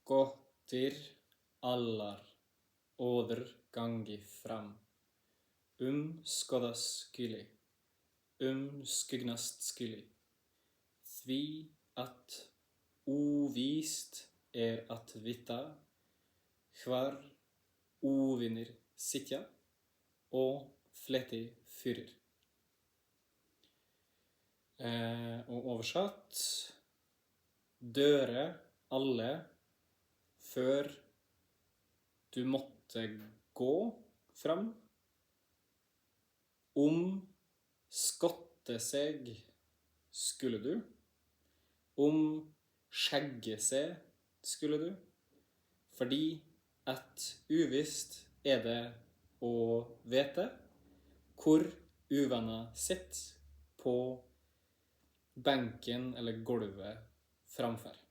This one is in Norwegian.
Gåtir allar åður gangi fram, skoðast skuli, skyggnast skuli, því að óvíst að vita hvar óvinir sitja og fleti fyrir. Og oversatt, døre alle før du måtte gå fram, skotte seg skulle du, skjegge seg skulle du, fordi at uvisst det å vite hvor uvenner sitter på benken eller gulvet framfor.